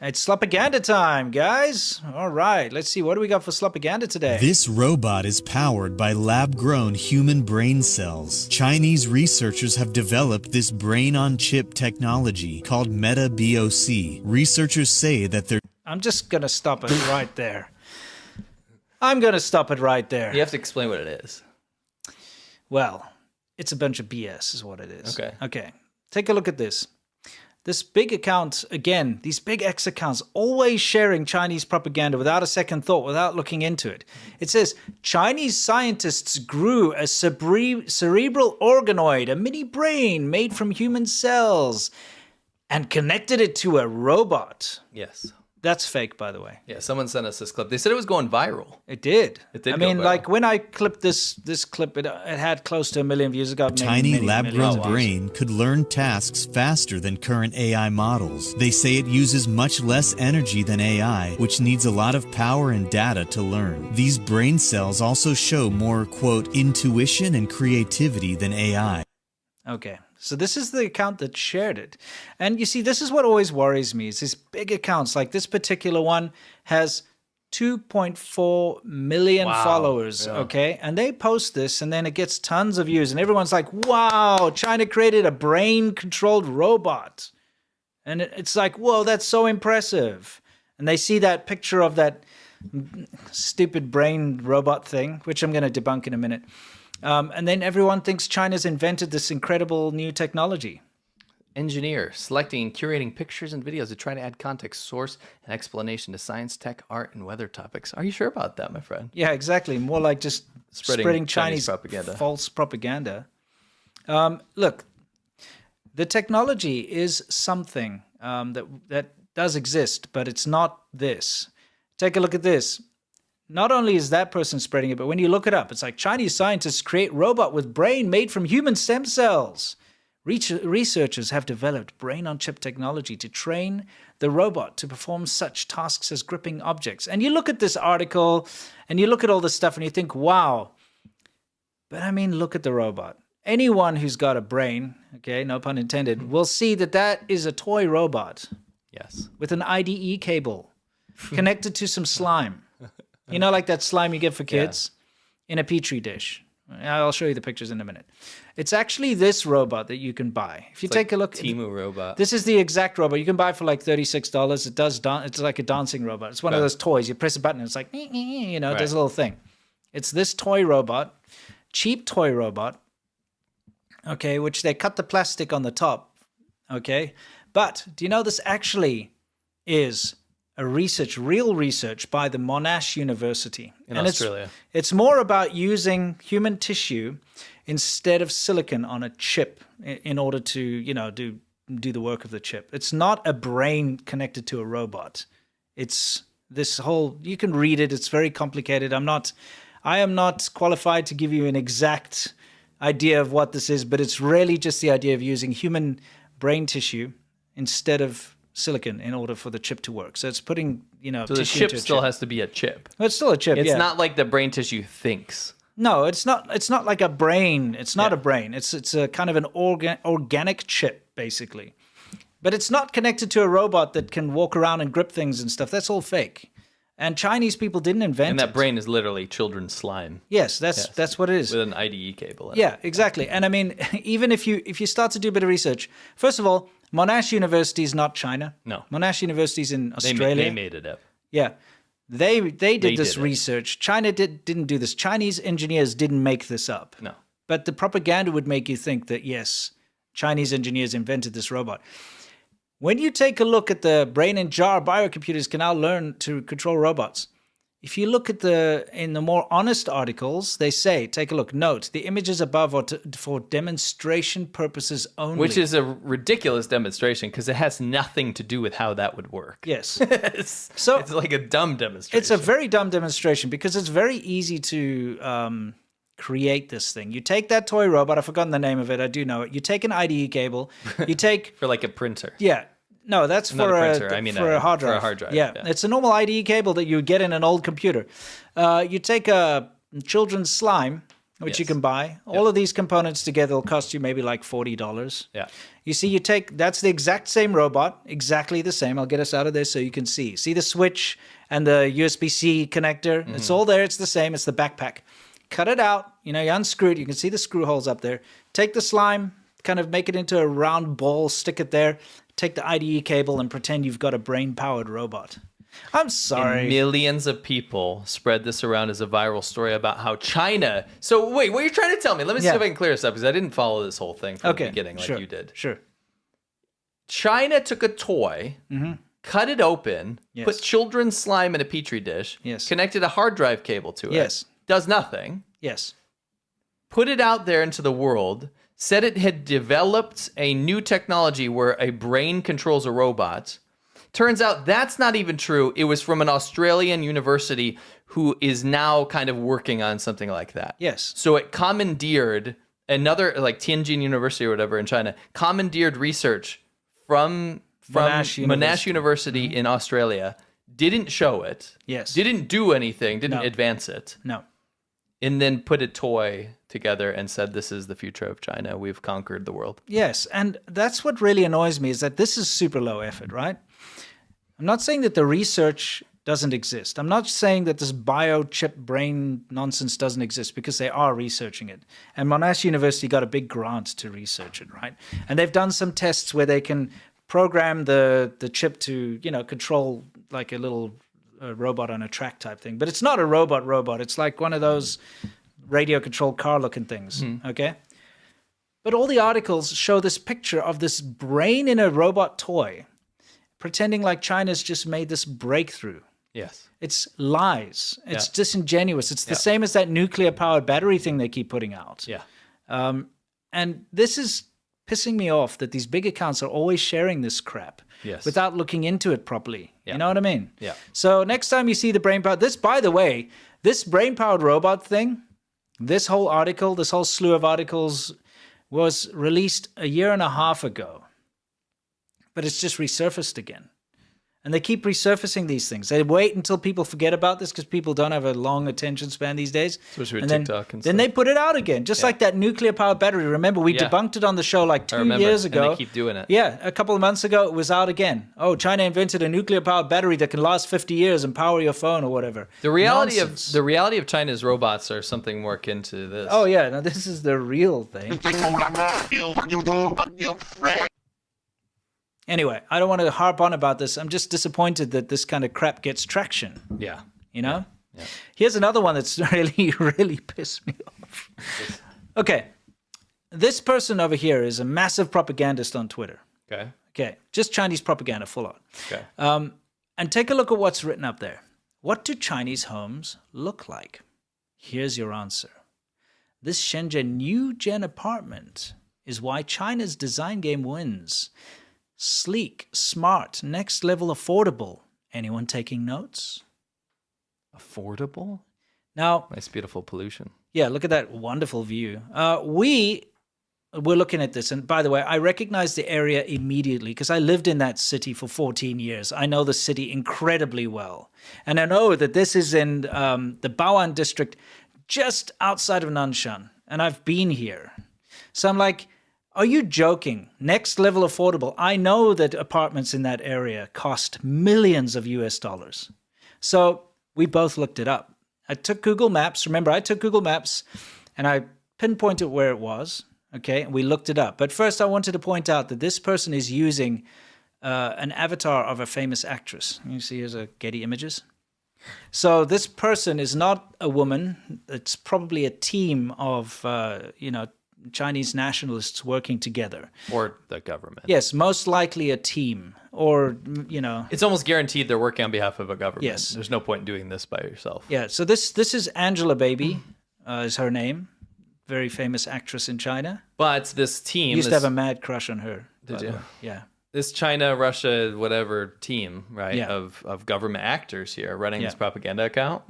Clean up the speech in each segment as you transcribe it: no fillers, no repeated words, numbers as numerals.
It's slopaganda time, guys. All right, let's see. What do we got for slopaganda today? This robot is powered by lab-grown human brain cells. Chinese researchers have developed this brain-on-chip technology called MetaBOC. Researchers say that they're... I'm just going to stop it right there. I'm going to stop it right there. You have to explain what it is. Well, it's a bunch of BS is what it is. Okay. Okay. Take a look at this. This big account, again, these big X accounts, always sharing Chinese propaganda without a second thought, without looking into it. It says, Chinese scientists grew a cerebral organoid, a mini brain made from human cells, and connected it to a robot. Yes. That's fake, by the way. Yeah, someone sent us this clip. They said it was going viral. It did. It did I go mean, viral. like when I clipped this clip, it had close to 1 million views. It got Tiny many lab-grown views. brain could learn tasks faster than current AI models. They say it uses much less energy than AI, which needs a lot of power and data to learn. These brain cells also show more, quote, intuition and creativity than AI. Okay, so this is the account that shared it. And you see, this is what always worries me, is these big accounts. Like this particular one has 2.4 million followers, okay? And they post this, and then it gets tons of views. And everyone's like, wow, China created a brain-controlled robot. And it's like, whoa, that's so impressive. And they see that picture of that stupid brain robot thing, which I'm going to debunk in a minute. And then everyone thinks China's invented this incredible new technology. Engineer, selecting and curating pictures and videos to try to add context, source, and explanation to science, tech, art, and weather topics. Are you sure about that, my friend? Yeah, exactly. More like just spreading Chinese propaganda. False propaganda. Look, the technology is something that does exist, but it's not this. Take a look at this. Not only is that person spreading it, but when you look it up, it's like Chinese scientists create robot with brain made from human stem cells. Researchers have developed brain-on-chip technology to train the robot to perform such tasks as gripping objects. And you look at this article, and you look at all this stuff, and you think, wow. But I mean, look at the robot. Anyone who's got a brain, okay, no pun intended, will see that that is a toy robot. Yes. With an IDE cable connected to some slime. You know, like that slime you get for kids in a petri dish. I'll show you the pictures in a minute. It's actually this robot that you can buy. If you take a look, Temu robot. this is the exact robot you can buy for like $36. It does it's like a dancing robot. It's one of those toys. You press a button, and it's like you know, it does a little thing. It's this toy robot, cheap toy robot. Okay, which they cut the plastic on the top. Okay, but do you know this actually is a real research by the Monash University In Australia. It's more about using human tissue instead of silicon on a chip in order to, you know, do the work of the chip. It's not a brain connected to a robot. It's this whole, you can read it. It's very complicated. I am not qualified to give you an exact idea of what this is, but it's really just the idea of using human brain tissue instead of silicon in order for the chip to work. So it's putting, you know, So the tissue chip into a still chip. has to be a chip. Well, it's still a chip. It's not like the brain tissue thinks. No, it's not. It's not like a brain. It's not a brain. It's a kind of an organic chip, basically. But it's not connected to a robot that can walk around and grip things and stuff. That's all fake. And Chinese people didn't invent And it. that brain is literally children's slime Yes, that's what it is. with an IDE cable in it. Yeah, exactly. And I mean, even if you start to do a bit of research, first of all, Monash University is not China. No. Monash University is in They Australia. made it up. Yeah. They did this did it. research. China didn't do this. Chinese engineers didn't make this up. No. But the propaganda would make you think that, yes, Chinese engineers invented this robot. When you take a look at the brain in jar, biocomputers can now learn to control robots. If you look at in the more honest articles, they say, take a look, note, the images above are for demonstration purposes only. Which is a ridiculous demonstration because it has nothing to do with how that would work. Yes. it's like a dumb demonstration. It's a very dumb demonstration because it's very easy to create this thing. You take that toy robot, I've forgotten the name of it, I do know it. You take an IDE cable, you take... for like a printer. Yeah. No, that's Not for a printer. I mean, for a hard drive. For a hard drive. Yeah. It's a normal IDE cable that you would get in an old computer. You take a children's slime, which you Yes. can buy. All of these components together will cost you maybe like $40. Yeah. You see, that's the exact same robot, exactly the same. I'll get us out of this so you can see. See the switch and the USB-C connector? It's all there. It's the same. It's the backpack. Cut it out. You unscrew it. You can see the screw holes up there. Take the slime, kind of make it into a round ball, stick it there. Take the IDE cable and pretend you've got a brain-powered robot. I'm sorry. And millions of people spread this around as a viral story about how China. So wait, what are you trying to tell me? Let me see if I can clear this up because I didn't follow this whole thing from the beginning like you did. Sure. China took a toy, cut it open, Yes. put children's slime in a petri dish, Yes. connected a hard drive cable to it. Yes. Does nothing. Yes. Put it out there into the world. Said it had developed a new technology where a brain controls a robot. Turns out that's not even true. It was from an Australian university who is now kind of working on something like that. Yes. So it commandeered another, like Tianjin University or whatever in China, commandeered research from Monash University in Australia, didn't show it, Yes. didn't do anything, didn't advance it, No. and then put a toy together and said, this is the future of China. We've conquered the world. Yes, and that's what really annoys me is that this is super low effort, right? I'm not saying that the research doesn't exist. I'm not saying that this biochip brain nonsense doesn't exist because they are researching it. And Monash University got a big grant to research it, right? And they've done some tests where they can program the chip to, control like a little robot on a track type thing. But it's not a robot. It's like one of those radio-controlled car-looking things, okay? But all the articles show this picture of this brain in a robot toy, pretending like China's just made this breakthrough. Yes. It's lies. It's disingenuous. It's the same as that nuclear-powered battery thing they keep putting out. Yeah. And this is pissing me off that these big accounts are always sharing this crap without looking into it properly. Yeah. You know what I mean? Yeah. So next time you see the brain-powered... By the way, this brain-powered robot thing, this whole article, this whole slew of articles was released a year and a half ago. But it's just resurfaced again. And they keep resurfacing these things. They wait until people forget about this because people don't have a long attention span these days. Especially with and TikTok and then stuff. they put it out again, just like that nuclear-powered battery. Remember, we debunked it on the show like 2 years ago. And they keep doing it. Yeah, a couple of months ago, it was out again. Oh, China invented a nuclear-powered battery that can last 50 years and power your phone or whatever. The reality Nonsense. of China's robots are something more akin to this. Oh, yeah. Now, this is the real thing. Anyway, I don't want to harp on about this. I'm just disappointed that this kind of crap gets traction. Yeah. You know? Yeah. Here's another one that's really, really pissed me off. Okay. This person over here is a massive propagandist on Twitter. Okay. Okay. Just Chinese propaganda, full on. Okay. And take a look at what's written up there. What do Chinese homes look like? Here's your answer. This Shenzhen new gen apartment is why China's design game wins. Sleek, smart, next level affordable. Anyone taking notes? Affordable? Now, Nice, beautiful pollution. yeah, look at that wonderful view. We're looking at this, and by the way, I recognize the area immediately because I lived in that city for 14 years. I know the city incredibly well. And I know that this is in the Bao'an district just outside of Nanshan, and I've been here. So I'm like, are you joking? Next level affordable. I know that apartments in that area cost millions of US dollars. So we both looked it up. I took Google Maps. Remember, I took Google Maps and I pinpointed where it was. Okay, and we looked it up. But first, I wanted to point out that this person is using an avatar of a famous actress. You see, here's a Getty Images. So this person is not a woman. It's probably a team of, Chinese nationalists working together. Or the government. Yes, most likely a team or, It's almost guaranteed they're working on behalf of a government. Yes. There's no point in doing this by yourself. Yeah, so this is Angela Baby is her name. Very famous actress in China. But this team... Used to have a mad crush on her. Did you? Yeah. This China, Russia, whatever team, right, Yeah. of government actors here running this propaganda account,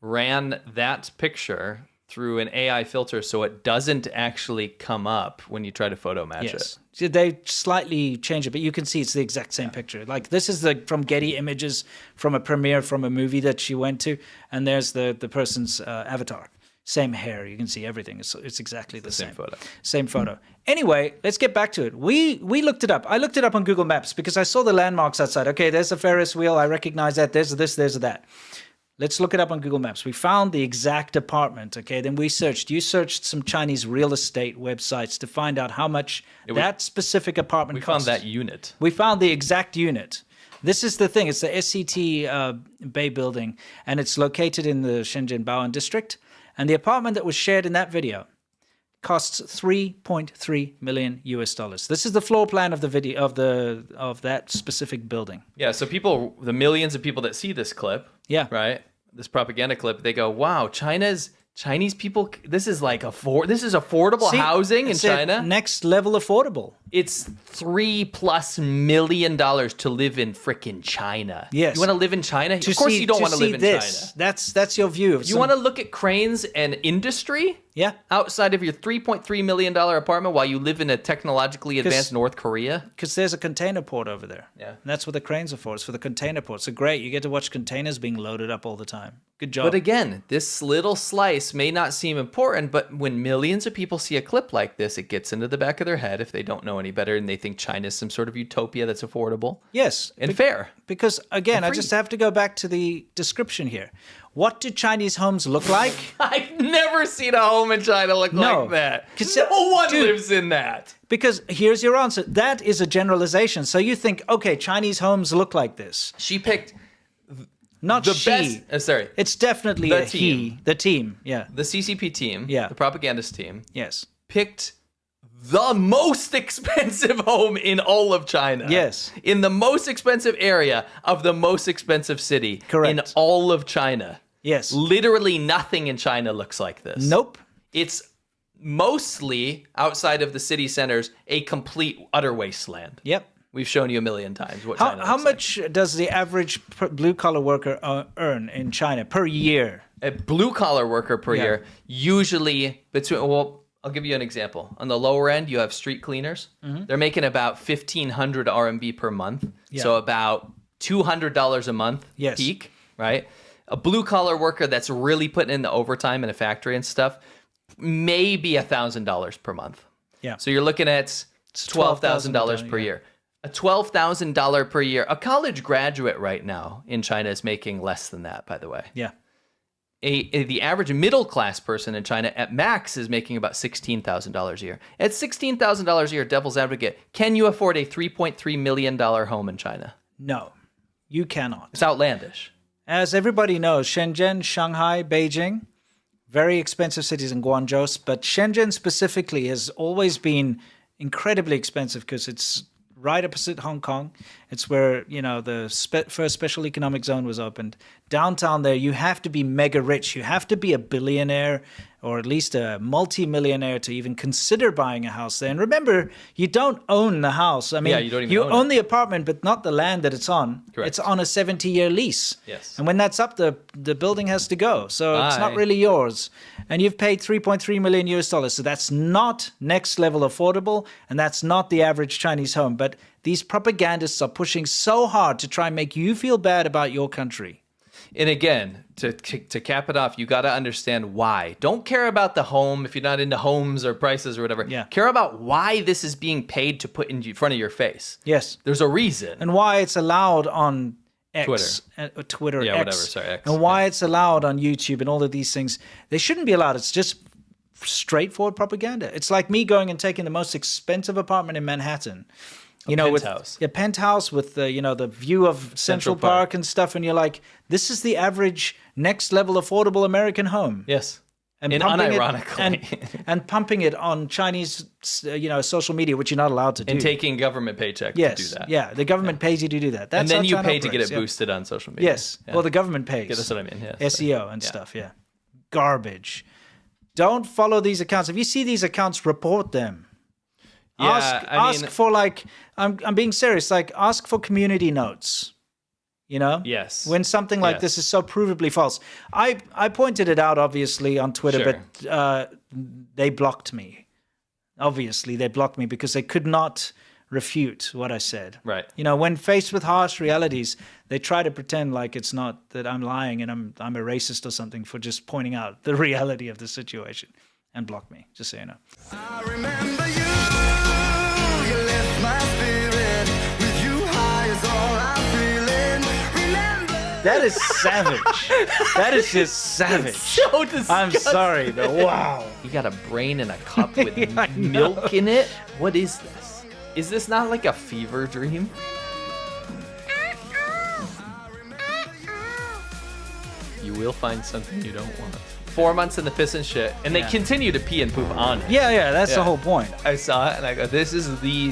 ran that picture through an AI filter so it doesn't actually come up when you try to photo match it. Yes. So they slightly change it, but you can see it's the exact same picture. Like this is from Getty Images from a premiere from a movie that she went to, and there's the person's avatar. Same hair. You can see everything. It's exactly the same photo. Same photo. Anyway, let's get back to it. We looked it up. I looked it up on Google Maps because I saw the landmarks outside. Okay, there's a Ferris wheel. I recognize that. There's this, there's that. Let's look it up on Google Maps. We found the exact apartment. Okay, then we searched. You searched some Chinese real estate websites to find out how much that specific apartment cost. We found that unit. We found the exact unit. This is the thing. It's the SCT Bay building, and it's located in the Shenzhen Baoan district. And the apartment that was shared in that video costs $3.3 million US. This is the floor plan of the video of that specific building. Yeah, so the millions of people that see this clip, right, this propaganda clip, they go, "Wow, Chinese people. This is like affordable housing in China. Next level affordable. It's $3+ million to live in frickin' China. Yes. You want to live in China? Of course you don't want to live in China. That's your view. You want to look at cranes and industry? Yeah. Outside of your $3.3 million apartment while you live in a technologically advanced North Korea? Because there's a container port over there. Yeah. And that's what the cranes are for. It's for the container port. So great. You get to watch containers being loaded up all the time. Good job. But again, this little slice may not seem important, but when millions of people see a clip like this, it gets into the back of their head if they don't know any better and they think China's some sort of utopia that's affordable. Yes. And fair. Because, again, I just have to go back to the description here. What do Chinese homes look like? I've never seen a home in China look like that. No one lives in that. Because here's your answer. That is a generalization. So you think, okay, Chinese homes look like this. She picked Not the she. best. Sorry. It's definitely The a he. The team. Yeah. The CCP team, Yeah. the propagandist team, Yes. picked the most expensive home in all of China. Yes. In the most expensive area of the most expensive city Correct. in all of China. Yes. Literally nothing in China looks like this. Nope. It's mostly outside of the city centers a complete utter wasteland. Yep. We've shown you a million times what China How looks like. much does the average blue-collar worker earn in China per year? A blue collar worker per year, usually between, well, I'll give you an example. On the lower end, you have street cleaners. They're making about 1,500 RMB per month. Yeah. So about $200 a month Yes. peak, right? A blue collar worker that's really putting in the overtime in a factory and stuff, maybe $1,000 per month. Yeah. So you're looking at $12,000 per year. A $12,000 per year. A college graduate right now in China is making less than that, by the way. Yeah. The average middle class person in China at max is making about $16,000 a year. At $16,000 a year, devil's advocate, can you afford a $3.3 million home in China? No, you cannot. It's outlandish. As everybody knows, Shenzhen, Shanghai, Beijing, very expensive cities in Guangzhou, but Shenzhen specifically has always been incredibly expensive because it's right opposite Hong Kong. It's where, the first special economic zone was opened. Downtown there, you have to be mega rich. You have to be a billionaire or at least a multi-millionaire to even consider buying a house there. And remember, you don't own the house. I mean, you don't even own the apartment, but not the land that it's on. Correct. It's on a 70-year lease. Yes. And when that's up, the building has to go. So it's not really yours. And you've paid $3.3 million US. So that's not next level affordable, and that's not the average Chinese home. But these propagandists are pushing so hard to try and make you feel bad about your country. And again, to cap it off, you got to understand why. Don't care about the home if you're not into homes or prices or whatever. Yeah. Care about why this is being paid to put in front of your face. Yes. There's a reason. And why it's allowed on X, Twitter, Yeah, X, whatever. Sorry, X. and why it's allowed on YouTube and all of these things. They shouldn't be allowed. It's just straightforward propaganda. It's like me going and taking the most expensive apartment in Manhattan. Penthouse. With a penthouse with the view of Central Park and stuff, and you're like, this is the average next level affordable American home. Yes. And unironically. and pumping it on Chinese social media, which you're not allowed to do. And taking government paycheck to do that. Yeah, the government pays you to do that. That's and then how you China pay to get operates, it boosted on social media. Yes. Well, the government pays. Yeah, that's what I mean. Yes. SEO and stuff, yeah. Garbage. Don't follow these accounts. If you see these accounts, report them. Yeah, ask for I'm being serious, ask for community notes. Yes. When something like this is so provably false. I pointed it out, obviously, on Twitter, but they blocked me. Obviously, they blocked me because they could not refute what I said. Right. You know, when faced with harsh realities, they try to pretend like it's not that I'm lying and I'm a racist or something for just pointing out the reality of the situation, and block me, just so you know. I remember you lift my spirit, with you high is all I'm feeling. Remember. That is savage. That is just savage. So disgusting. I'm sorry, but wow. You got a brain in a cup with I know. milk in it? What is this? Is this not like a fever dream? You will find something you don't want. 4 months in the piss and shit, and they Yeah. continue to pee and poop on it. Yeah, that's Yeah. the whole point. I saw it and I go, this is the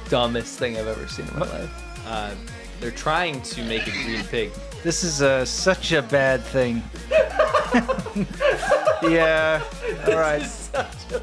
dumbest thing I've ever seen in my life. They're trying to make a green pig. This is such a bad thing. Yeah, all right. Such a